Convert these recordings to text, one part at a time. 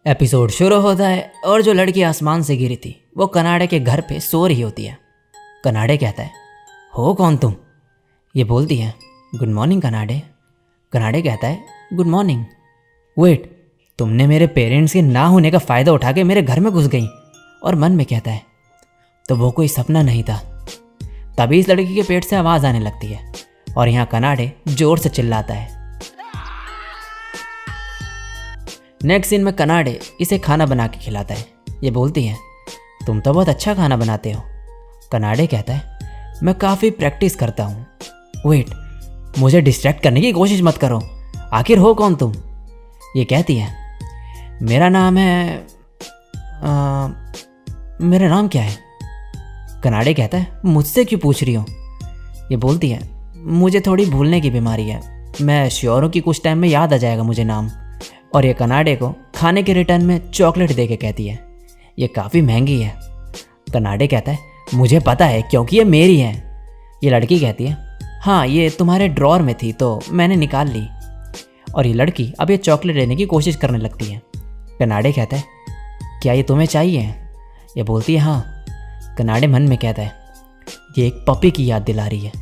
Episode शुरू होता है और जो लड़की आसमान से गिरी थी वो कनाडे के घर पे सो रही होती है। कनाडे कहता है, हो कौन तुम? ये बोलती है, गुड मॉर्निंग कनाडे। कनाडे कहता है, गुड मॉर्निंग। वेट, तुमने मेरे पेरेंट्स के ना होने का फ़ायदा उठा के मेरे घर में घुस गई। और मन में कहता है, तो वो कोई सपना नहीं था। तभी इस लड़की के पेट से आवाज़ आने लगती है और यहाँ कनाडे ज़ोर से चिल्लाता है। नेक्स्ट सीन में कनाडे इसे खाना बना के खिलाता है। ये बोलती है, तुम तो बहुत अच्छा खाना बनाते हो। कनाडे कहता है, मैं काफ़ी प्रैक्टिस करता हूँ। वेट, मुझे डिस्ट्रैक्ट करने की कोशिश मत करो। आखिर हो कौन तुम? ये कहती है, मेरा नाम है मेरा नाम क्या है? कनाडे कहता है, मुझसे क्यों पूछ रही हो? ये बोलती है, मुझे थोड़ी भूलने की बीमारी है। मैं श्योर हूँ कि कुछ टाइम में याद आ जाएगा मुझे नाम। और ये कनाडे को खाने के रिटर्न में चॉकलेट दे के कहती है, ये काफ़ी महंगी है। कनाडे कहता है, मुझे पता है क्योंकि ये मेरी है। ये लड़की कहती है, हाँ ये तुम्हारे ड्रॉर में थी तो मैंने निकाल ली। और ये लड़की अब ये चॉकलेट लेने की कोशिश करने लगती है। कनाडे कहता है, क्या ये तुम्हें चाहिए? ये बोलती है, हाँ। कनाडे मन में कहता है, ये एक पपी की याद दिला रही है।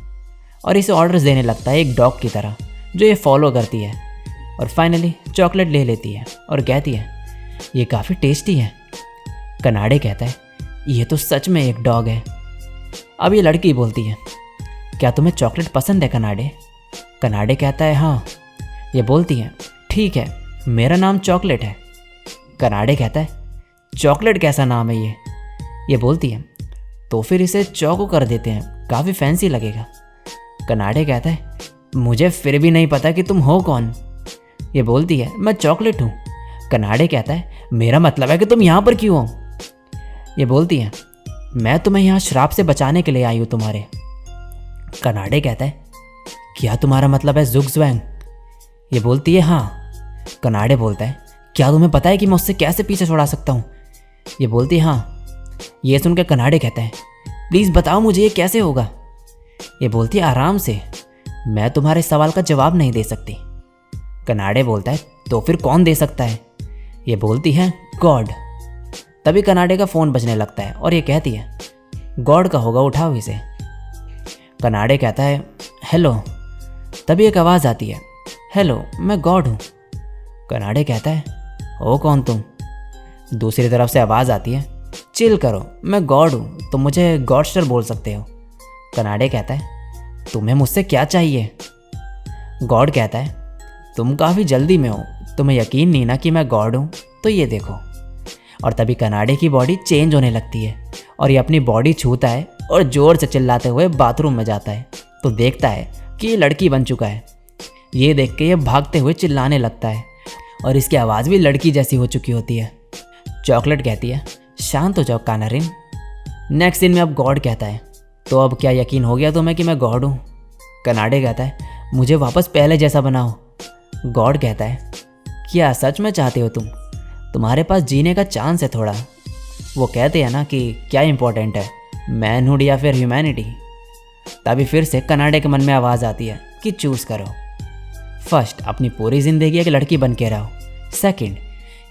और इसे ऑर्डर्स देने लगता है एक डॉग की तरह जो ये फॉलो करती है। और फाइनली चॉकलेट ले लेती है और कहती है, ये काफ़ी टेस्टी है। कनाडे कहता है, ये तो सच में एक डॉग है। अब ये लड़की बोलती है, क्या तुम्हें चॉकलेट पसंद है कनाडे? कनाडे कहता है, हाँ। ये बोलती है, ठीक है, मेरा नाम चॉकलेट है। कनाडे कहता है, चॉकलेट कैसा नाम है ये? ये बोलती है, तो फिर इसे चौको कर देते हैं, काफ़ी फैंसी लगेगा। कनाडे कहता है, मुझे फिर भी नहीं पता कि तुम हो कौन। ये बोलती है, मैं चॉकलेट हूँ। कनाडे कहता है, मेरा मतलब है कि तुम यहाँ पर क्यों हो? ये बोलती है, मैं तुम्हें यहाँ श्राप से बचाने के लिए आई हूँ तुम्हारे। कनाडे कहता है, क्या तुम्हारा मतलब है ज़ुगज़्वैंग? ये बोलती है, हाँ। कनाडे बोलता है, क्या तुम्हें पता है कि मैं उससे कैसे पीछे छुड़ा सकता हूँ? ये बोलती है, हाँ। ये सुनकर कनाडे कहता है, प्लीज़ बताओ मुझे ये कैसे होगा? ये बोलती है, आराम से, मैं तुम्हारे सवाल का जवाब नहीं दे सकती। कनाडे बोलता है, तो फिर कौन दे सकता है? ये बोलती है, गॉड। तभी कनाडे का फ़ोन बजने लगता है और ये कहती है, गॉड का होगा, उठाओ इसे। कनाडे कहता है, हेलो। तभी एक आवाज़ आती है, हेलो, मैं गॉड हूँ। कनाडे कहता है, हो कौन तुम? दूसरी तरफ से आवाज़ आती है, चिल करो, मैं गॉड हूँ, तुम मुझे गॉडस्टर बोल सकते हो। कनाडे कहता है, तुम्हें मुझसे क्या चाहिए? गॉड कहता है, तुम काफ़ी जल्दी में हो, तुम्हें यकीन नहीं ना कि मैं गॉड हूँ, तो ये देखो। और तभी कनाडे की बॉडी चेंज होने लगती है और ये अपनी बॉडी छूता है और ज़ोर से चिल्लाते हुए बाथरूम में जाता है तो देखता है कि ये लड़की बन चुका है। ये देख के ये भागते हुए चिल्लाने लगता है और इसकी आवाज़ भी लड़की जैसी हो चुकी होती है। चॉकलेट कहती है, शांत हो जाओ कानारिन। नेक्स्ट सीन में अब गॉड कहता है, तो अब क्या यकीन हो गया तुम्हें कि मैं गॉड हूँ? कनाडे कहता है, मुझे वापस पहले जैसा बनाओ। गॉड कहता है, क्या सच में चाहते हो तुम? तुम्हारे पास जीने का चांस है थोड़ा। वो कहते हैं ना कि क्या इंपॉर्टेंट है, मैनहुड या फिर ह्यूमैनिटी। तभी फिर से कनाडे के मन में आवाज़ आती है कि चूज़ करो। फर्स्ट, अपनी पूरी ज़िंदगी एक लड़की बन के रहो। सेकंड,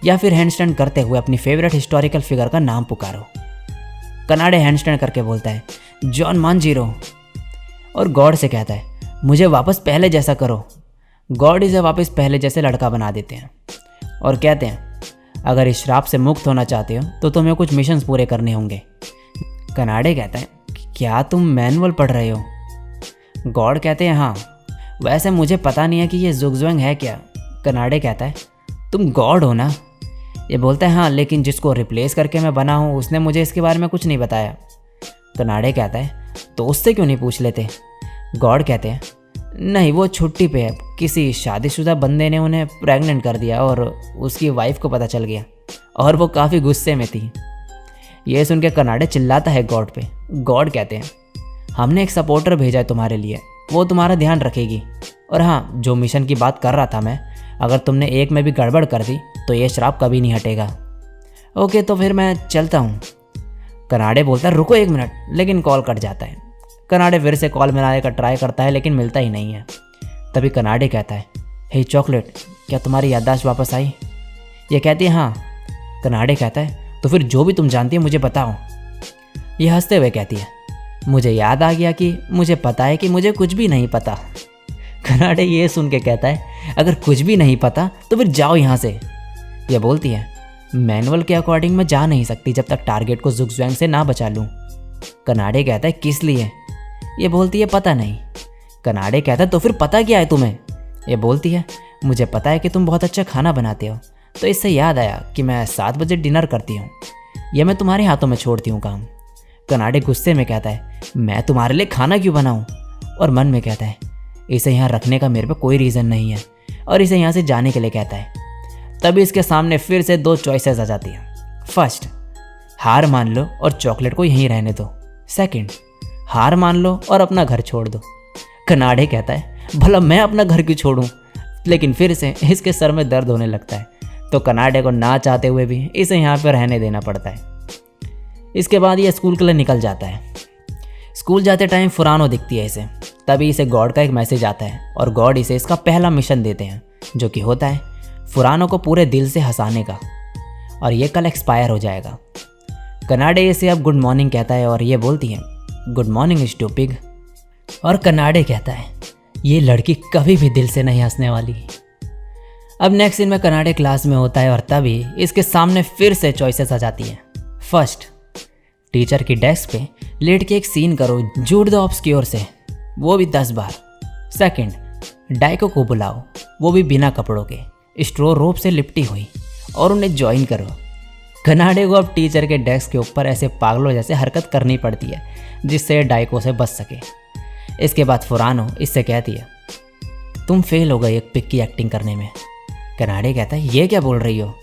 या फिर हैंडस्टैंड करते हुए अपनी फेवरेट हिस्टोरिकल फिगर का नाम पुकारो। कनाडे हैंडस्टैंड करके बोलता है, जॉन मांजीरो। और गॉड से कहता है, मुझे वापस पहले जैसा करो। गॉड इसे वापस पहले जैसे लड़का बना देते हैं और कहते हैं, अगर इस श्राप से मुक्त होना चाहते हो तो तुम्हें कुछ मिशंस पूरे करने होंगे। कनाडे कहता है, क्या तुम मैनुअल पढ़ रहे हो? गॉड कहते हैं, हाँ, वैसे मुझे पता नहीं है कि ये ज़ुगज़्वैंग है क्या। कनाडे कहता है, तुम गॉड हो ना? ये बोलता है, हाँ, लेकिन जिसको रिप्लेस करके मैं बना हूँ उसने मुझे इसके बारे में कुछ नहीं बताया। कनाडे कहता है, तो उससे क्यों नहीं पूछ लेते? गॉड कहते हैं, नहीं, वो छुट्टी पे है, किसी शादीशुदा बंदे ने उन्हें प्रेग्नेंट कर दिया और उसकी वाइफ को पता चल गया और वो काफ़ी गुस्से में थी। ये सुन के कनाडे चिल्लाता है गॉड पे। गॉड कहते हैं, हमने एक सपोर्टर भेजा है तुम्हारे लिए, वो तुम्हारा ध्यान रखेगी। और हाँ, जो मिशन की बात कर रहा था मैं, अगर तुमने एक में भी गड़बड़ कर दी तो ये श्राप कभी नहीं हटेगा। ओके, तो फिर मैं चलता हूँ। कनाडे बोलता है रुको 1 मिनट, लेकिन कॉल कट जाता है। कनाडे फिर से कॉल मिलाने का ट्राई करता है लेकिन मिलता ही नहीं है। तभी कनाडे कहता है, हे चॉकलेट, क्या तुम्हारी याददाश्त वापस आई? ये कहती है हाँ। कनाडे कहता है तो फिर जो भी तुम जानती है मुझे बताओ। ये हंसते हुए कहती है, मुझे याद आ गया कि मुझे पता है कि मुझे कुछ भी नहीं पता। कनाडे ये सुन के कहता है, अगर कुछ भी नहीं पता तो फिर जाओ यहाँ से। यह बोलती है, मैनुअल के अकॉर्डिंग मैं जा नहीं सकती जब तक टारगेट को जुगज़ुएंग से ना बचा लूँ। कनाडे कहता है किस लिए? ये बोलती है पता नहीं। कनाडे कहता है तो फिर पता क्या है तुम्हें? ये बोलती है, मुझे पता है कि तुम बहुत अच्छा खाना बनाते हो, तो इससे याद आया कि मैं 7 बजे डिनर करती हूँ। यह मैं तुम्हारे हाथों में छोड़ती हूँ काम। कनाडे गुस्से में कहता है, मैं तुम्हारे लिए खाना क्यों बनाऊँ? और मन में कहता है, इसे यहाँ रखने का मेरे पे कोई रीज़न नहीं है, और इसे यहाँ से जाने के लिए कहता है। तभी इसके सामने फिर से 2 चॉइसेस आ जाती हैं। फर्स्ट, हार मान लो और चॉकलेट को यहीं रहने दो। सेकंड, हार मान लो और अपना घर छोड़ दो। कनाडे कहता है, भला मैं अपना घर क्यों छोड़ूं? लेकिन फिर से इसके सर में दर्द होने लगता है, तो कनाडे को ना चाहते हुए भी इसे यहाँ पर रहने देना पड़ता है। इसके बाद ये स्कूल के लिए निकल जाता है। स्कूल जाते टाइम फुरानो दिखती है इसे। तभी इसे गॉड का एक मैसेज आता है और गॉड इसे इसका पहला मिशन देते हैं, जो कि होता है फुरानो को पूरे दिल से हंसाने का, और ये कल एक्सपायर हो जाएगा। कनाडे इसे अब गुड मॉर्निंग कहता है और ये बोलती है, गुड मॉर्निंग स्टूपिड। और कनाडे कहता है, ये लड़की कभी भी दिल से नहीं हंसने वाली। अब नेक्स्ट सीन में कनाडे क्लास में होता है और तभी इसके सामने फिर से चॉइसेस आ जाती हैं। फर्स्ट, टीचर की डेस्क पे लेट के एक सीन करो जूड द ऑब्सक्योर से, वो भी 10 बार। सेकंड, डाइको को बुलाओ, वो भी बिना कपड़ों के, स्ट्रो रोप से लिपटी हुई, और उन्हें ज्वाइन करो। कनाडे को अब टीचर के डेस्क के ऊपर ऐसे पागलों जैसे हरकत करनी पड़ती है जिससे डाइको से बच सके। इसके बाद फुरानो इससे कहती है, तुम फेल हो गए एक पिक की एक्टिंग करने में। कनाडे कहता है, ये क्या बोल रही हो?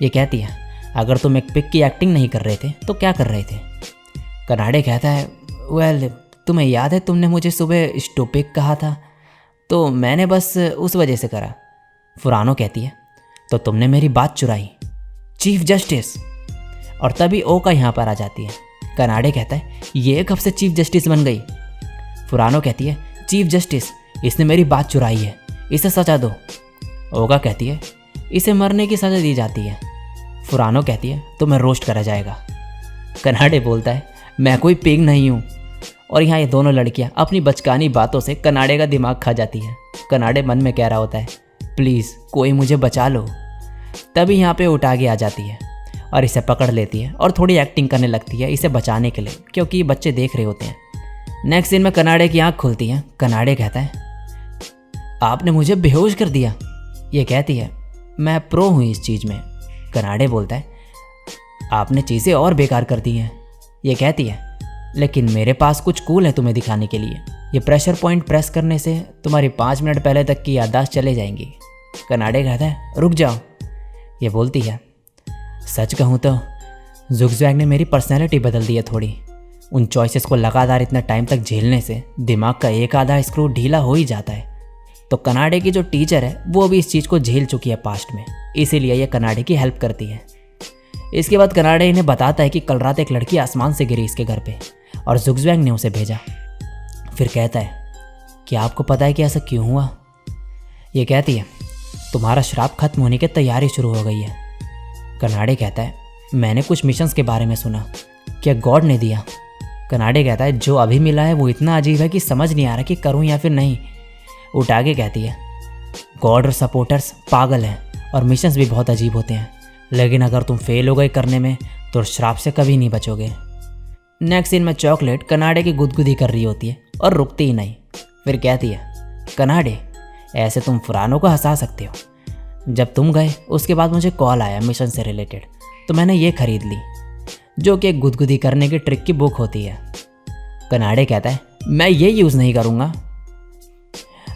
ये कहती है, अगर तुम एक पिक की एक्टिंग नहीं कर रहे थे तो क्या कर रहे थे? कनाडे कहता है, वेल, तुम्हें याद है तुमने मुझे सुबह स्टूपिड कहा था, तो मैंने बस उस वजह से करा। फुरानो कहती है, तो तुमने मेरी बात चुराई, चीफ जस्टिस। और तभी ओ का यहाँ पर आ जाती है। कनाडे कहता है, ये कब से चीफ जस्टिस बन गई? फुरानो कहती है, चीफ जस्टिस, इसने मेरी बात चुराई है, इसे सजा दो। ओगा कहती है, इसे मरने की सजा दी जाती है। फुरानो कहती है, तो मैं रोस्ट करा जाएगा। कनाडे बोलता है, मैं कोई पिग नहीं हूँ। और यहाँ ये दोनों लड़कियाँ अपनी बचकानी बातों से कनाडे का दिमाग खा जाती है। कनाडे मन में कह रहा होता है, प्लीज़ कोई मुझे बचा लो। तभी यहाँ पे उठा के आ जाती है और इसे पकड़ लेती है और थोड़ी एक्टिंग करने लगती है इसे बचाने के लिए, क्योंकि बच्चे देख रहे होते हैं। नेक्स्ट सीन में कनाडे की आँख खुलती है। कनाडे कहता है, आपने मुझे बेहोश कर दिया। ये कहती है, मैं प्रो हूँ इस चीज़ में। कनाडे बोलता है, आपने चीज़ें और बेकार कर दी हैं। ये कहती है, लेकिन मेरे पास कुछ कूल है तुम्हें दिखाने के लिए। ये प्रेशर पॉइंट प्रेस करने से तुम्हारी 5 मिनट पहले तक की याददाश्त चले जाएंगी। कनाडे कहता है, रुक जाओ। ये बोलती है, सच कहूँ तो जुगज़ुएंग ने मेरी पर्सनैलिटी बदल दी है थोड़ी। उन चॉइसेस को लगातार इतना टाइम तक झेलने से दिमाग का एक आधा स्क्रू ढीला हो ही जाता है। तो कनाडे की जो टीचर है वो भी इस चीज़ को झेल चुकी है पास्ट में, इसीलिए ये कनाडे की हेल्प करती है। इसके बाद कनाडे इन्हें बताता है कि कल रात एक लड़की आसमान से गिरी इसके घर पे और जुगज़ुएंग ने उसे भेजा। फिर कहता है, क्या आपको पता है कि ऐसा क्यों हुआ? ये कहती है, तुम्हारा श्राप खत्म होने की तैयारी शुरू हो गई है। कनाडे कहता है, मैंने कुछ मिशंस के बारे में सुना, क्या गॉड ने दिया? कनाडे कहता है, जो अभी मिला है वो इतना अजीब है कि समझ नहीं आ रहा कि करूं या फिर नहीं। उठा के कहती है, गॉड और सपोर्टर्स पागल हैं और मिशंस भी बहुत अजीब होते हैं, लेकिन अगर तुम फेल हो गए करने में तो श्राप से कभी नहीं बचोगे। नेक्स्ट सीन में चॉकलेट कनाडे की गुदगुदी कर रही होती है और रुकती ही नहीं। फिर कहती है, कनाडे, ऐसे तुम फुरानो को हंसा सकते हो। जब तुम गए उसके बाद मुझे कॉल आया मिशन से रिलेटेड, तो मैंने ये खरीद ली, जो कि एक गुदगुदी करने की ट्रिक की बुक होती है। कनाडे कहता है, मैं ये यूज़ नहीं करूँगा।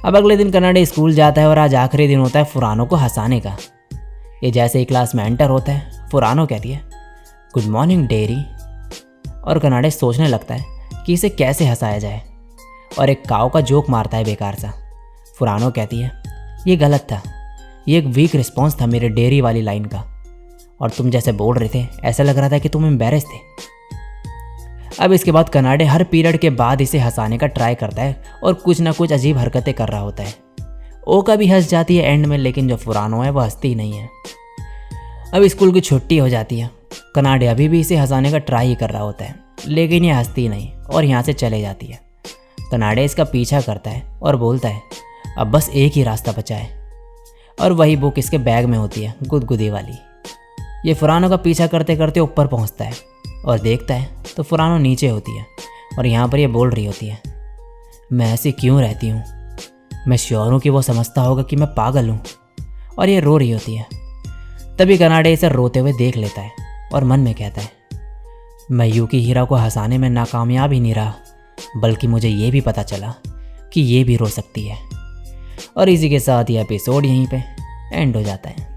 अब अगले दिन कनाडे स्कूल जाता है और आज आखिरी दिन होता है फुरानो को हंसाने का। ये जैसे ही क्लास में एंटर होता है, फुरानो कहती है, गुड मॉर्निंग डेरी। और कनाडे सोचने लगता है कि इसे कैसे हंसाया जाए। और एक काऊ का जोक मारता है बेकार सा। फुरानो कहती है ये गलत था, ये एक वीक रिस्पॉन्स था मेरे डेयरी वाली लाइन का, और तुम जैसे बोल रहे थे ऐसा लग रहा था कि तुम एम्बैरेस थे। अब इसके बाद कनाडे हर पीरियड के बाद इसे हंसाने का ट्राई करता है और कुछ ना कुछ अजीब हरकतें कर रहा होता है। ओका भी हंस जाती है एंड में, लेकिन जो फुरानो है वो हंसती ही नहीं है। अब स्कूल की छुट्टी हो जाती है। कनाडे अभी भी इसे हंसाने का ट्राई ही कर रहा होता है, लेकिन ये हंसती नहीं और यहाँ से चले जाती है। कनाडे इसका पीछा करता है और बोलता है अब बस एक ही रास्ता बचा है, और वही बुक इसके बैग में होती है, गुदगुदी वाली। ये फुरानो का पीछा करते करते ऊपर पहुँचता है और देखता है तो फुरानो नीचे होती है और यहाँ पर ये बोल रही होती है मैं ऐसी क्यों रहती हूँ, मैं श्योर हूँ कि वो समझता होगा कि मैं पागल हूँ, और ये रो रही होती है। तभी कनाडे इसे रोते हुए देख लेता है और मन में कहता है मैं युकिहिरा को हंसाने में नाकामयाब ही नहीं रहा, बल्कि मुझे ये भी पता चला कि ये भी रो सकती है। और इसी के साथ ये एपिसोड यहीं पे एंड हो जाता है।